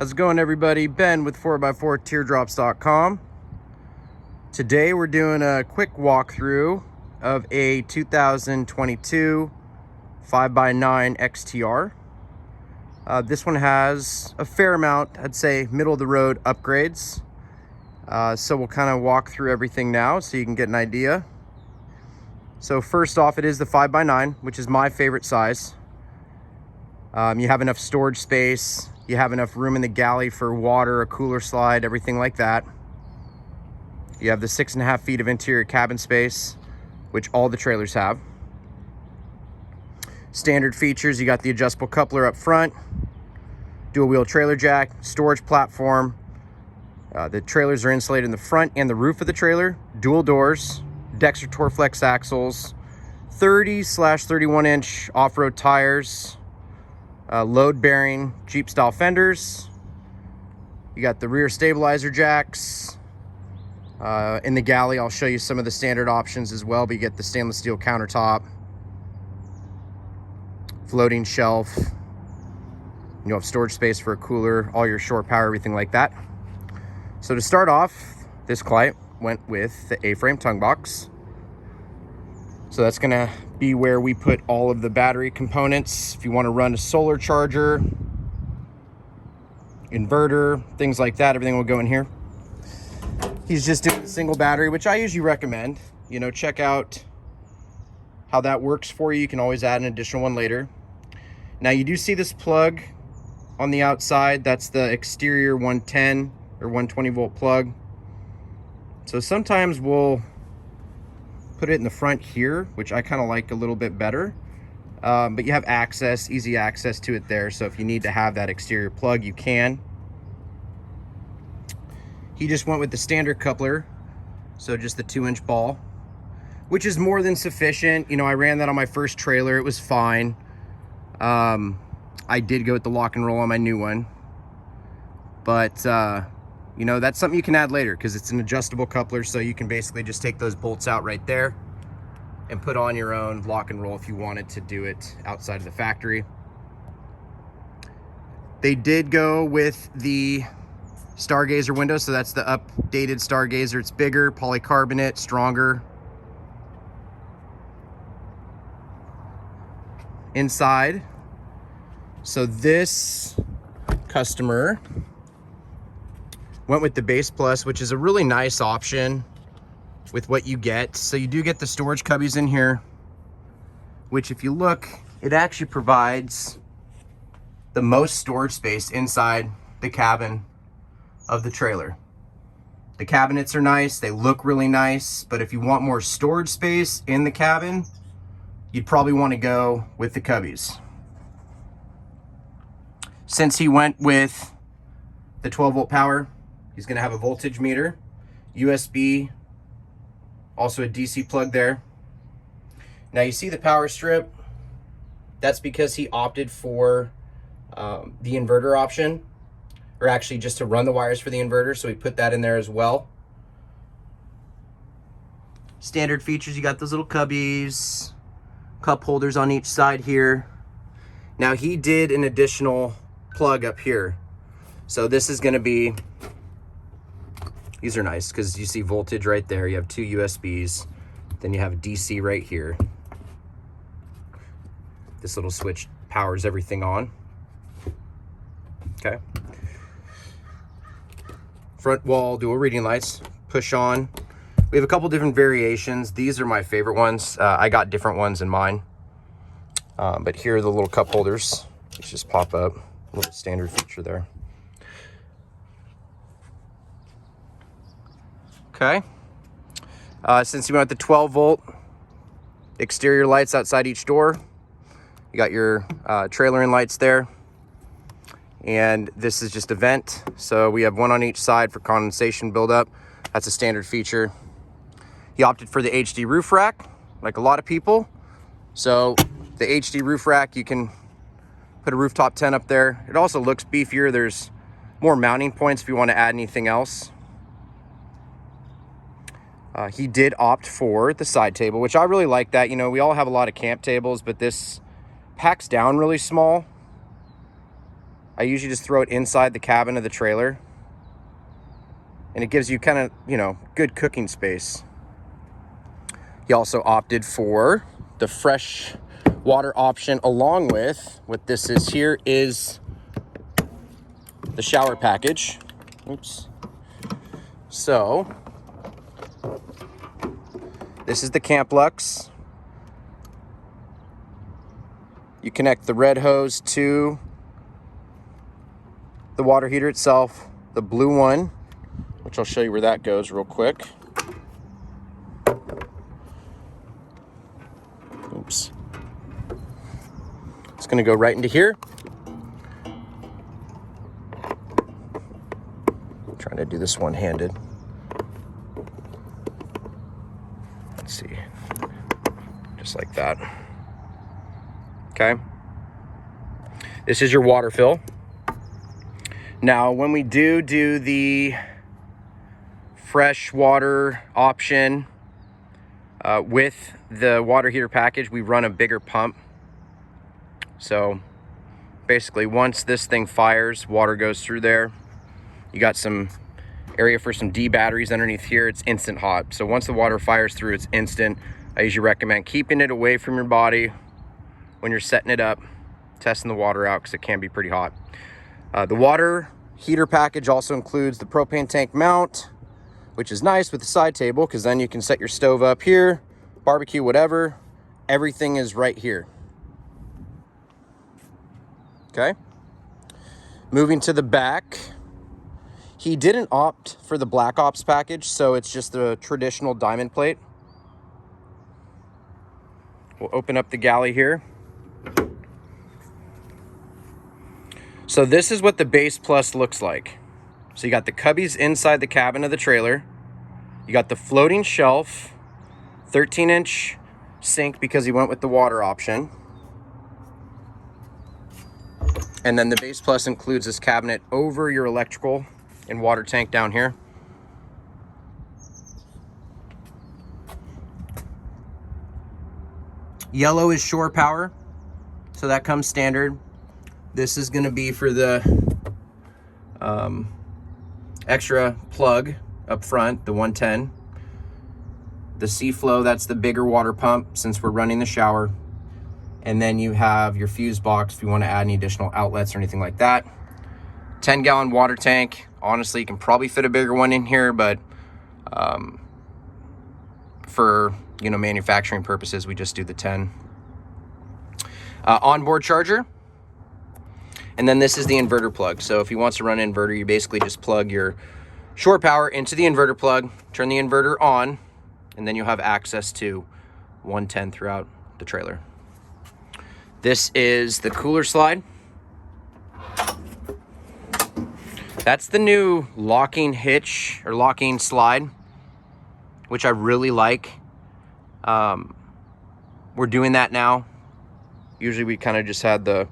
How's it going, everybody? Ben with 4x4teardrops.com. Today we're doing a quick walkthrough of a 2022 5x9 XTR. This one has a fair amount, I'd say middle of the road upgrades. So we'll kind of walk through everything now so you can get an idea. So first off, it is the 5x9, which is my favorite size. You have enough storage space. You have enough room in the galley for water, a cooler slide, everything like that. You have the 6.5 feet of interior cabin space, which all the trailers have. Standard features, you got the adjustable coupler up front, dual wheel trailer jack, storage platform. The trailers are insulated in the front and the roof of the trailer, dual doors, Dexter Torflex axles, 30/31 inch off-road tires, load-bearing Jeep-style fenders. You got the rear stabilizer jacks. In the galley, I'll show you some of the standard options as well, but you get the stainless steel countertop, floating shelf. You have storage space for a cooler, all your shore power, everything like that. So to start off, this client went with the A-frame tongue box. So that's gonna be where we put all of the battery components. If you want to run a solar charger, inverter, things like that, everything will go in here. He's just doing a single battery, which I usually recommend. You know, check out how that works for you. You can always add an additional one later. Now you do see this plug on the outside. That's the exterior 110 or 120 volt plug. So sometimes we'll put it in the front here, which I kind of like a little bit better. But you have access, easy access to it there. So if you need to have that exterior plug, you can. He just went with the standard coupler. So just the 2-inch ball, which is more than sufficient. You know, I ran that on my first trailer. It was fine. I did go with the lock and roll on my new one. But, you know, that's something you can add later because it's an adjustable coupler, so you can basically just take those bolts out right there and put on your own lock and roll if you wanted to do it outside of the factory. They did go with the Stargazer window, so that's the updated Stargazer. It's bigger, polycarbonate, stronger. Inside, so this customer went with the Base Plus, which is a really nice option with what you get. So you do get the storage cubbies in here, which if you look, it actually provides the most storage space inside the cabin of the trailer. The cabinets are nice, they look really nice, but if you want more storage space in the cabin, you'd probably want to go with the cubbies. Since he went with the 12 volt power, he's going to have a voltage meter, USB, also a DC plug there. Now you see the power strip. That's because he opted for the inverter option, or actually just to run the wires for the inverter, so we put that in there as well. Standard features, you got those little cubbies, cup holders on each side here. Now he did an additional plug up here. So this is going to be, these are nice because you see voltage right there. You have 2 USBs, then you have a DC right here. This little switch powers everything on. Okay. Front wall dual reading lights, push on. We have a couple different variations. These are my favorite ones. I got different ones in mine. But here are the little cup holders, which just pop up. A little standard feature there. Okay. Since you went with the 12 volt exterior lights outside each door, you got your trailer in lights there. And this is just a vent. So we have one on each side for condensation buildup. That's a standard feature. He opted for the HD roof rack, like a lot of people. So the HD roof rack, you can put a rooftop tent up there. It also looks beefier. There's more mounting points if you want to add anything else. He did opt for the side table, which I really like that. You know, we all have a lot of camp tables, but this packs down really small. I usually just throw it inside the cabin of the trailer, and it gives you kind of, you know, good cooking space. He also opted for the fresh water option, along with what this is here is the shower package. Oops. So this is the Camp Lux. You connect the red hose to the water heater itself, the blue one, which I'll show you where that goes real quick. Oops. It's gonna go right into here. I'm trying to do this one-handed. Let's see, just like that. Okay. This is your water fill. Now, when we do the fresh water option with the water heater package, we run a bigger pump. So basically, once this thing fires, water goes through there. You got some area for some D batteries underneath here. It's instant hot. So once the water fires through, it's instant. I usually recommend keeping it away from your body when you're setting it up, testing the water out, because it can be pretty hot. The water heater package also includes the propane tank mount, which is nice with the side table, because then you can set your stove up here, barbecue, whatever. Everything is right here. Okay. Moving to the back, he didn't opt for the Black Ops package, so it's just the traditional diamond plate. We'll open up the galley here. So this is what the Base Plus looks like. So you got the cubbies inside the cabin of the trailer. You got the floating shelf, 13-inch sink because he went with the water option. And then the Base Plus includes this cabinet over your electrical and water tank down here. Yellow is shore power, so that comes standard. This is going to be for the extra plug up front, the 110. The C-Flow, that's the bigger water pump since we're running the shower. And then you have your fuse box if you want to add any additional outlets or anything like that. 10-gallon water tank. Honestly, you can probably fit a bigger one in here, but for, you know, manufacturing purposes, we just do the 10. Onboard charger. And then this is the inverter plug. So if he wants to run an inverter, you basically just plug your shore power into the inverter plug, turn the inverter on, and then you'll have access to 110 throughout the trailer. This is the cooler slide. That's the new locking hitch or locking slide, which I really like. We're doing that now. Usually we kind of just had the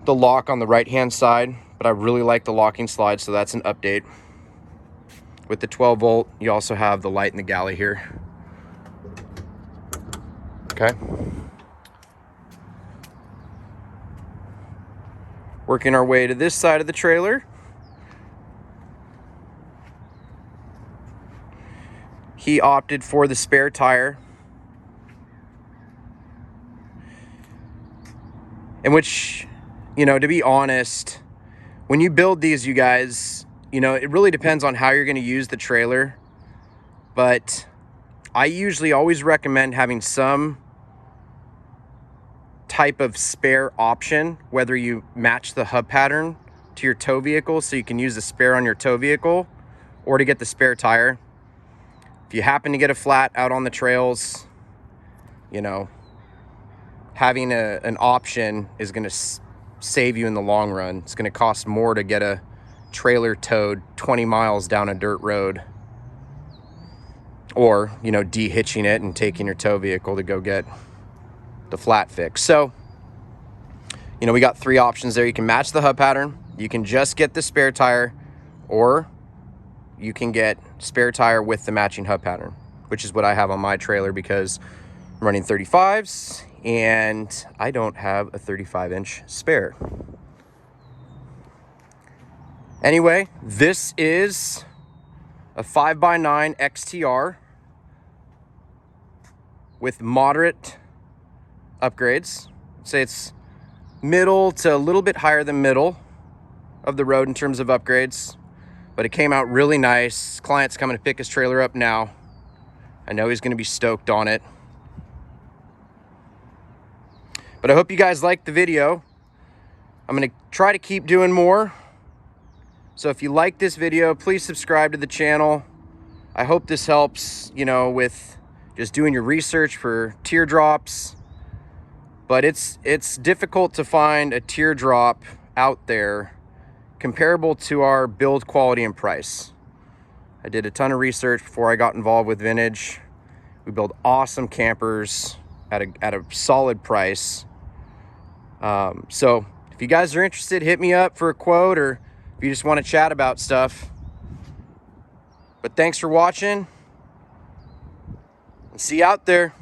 lock on the right-hand side, but I really like the locking slide, so that's an update. With the 12 volt, you also have the light in the galley here. Okay. Working our way to this side of the trailer. He opted for the spare tire. In which, you know, to be honest, when you build these, you guys, you know, it really depends on how you're going to use the trailer. But I usually always recommend having some type of spare option, whether you match the hub pattern to your tow vehicle so you can use the spare on your tow vehicle, or to get the spare tire. If you happen to get a flat out on the trails, you know, having an option is going to save you in the long run. It's going to cost more to get a trailer towed 20 miles down a dirt road, or, you know, de-hitching it and taking your tow vehicle to go get the flat fix. So, you know, we got three options there. You can match the hub pattern, you can just get the spare tire, or you can get spare tire with the matching hub pattern, which is what I have on my trailer because I'm running 35s and I don't have a 35-inch spare. Anyway, this is a 5x9 XTR with moderate upgrades. Say it's middle to a little bit higher than middle of the road in terms of upgrades, but it came out really nice. Client's coming to pick his trailer up now. I know he's going to be stoked on it. But I hope you guys liked the video. I'm going to try to keep doing more. So if you like this video, please subscribe to the channel. I hope this helps, you know, with just doing your research for teardrops. But it's difficult to find a teardrop out there comparable to our build quality and price. I did a ton of research before I got involved with vintage. We build awesome campers at a solid price. So if you guys are interested, hit me up for a quote, or if you just want to chat about stuff. But thanks for watching, and see you out there.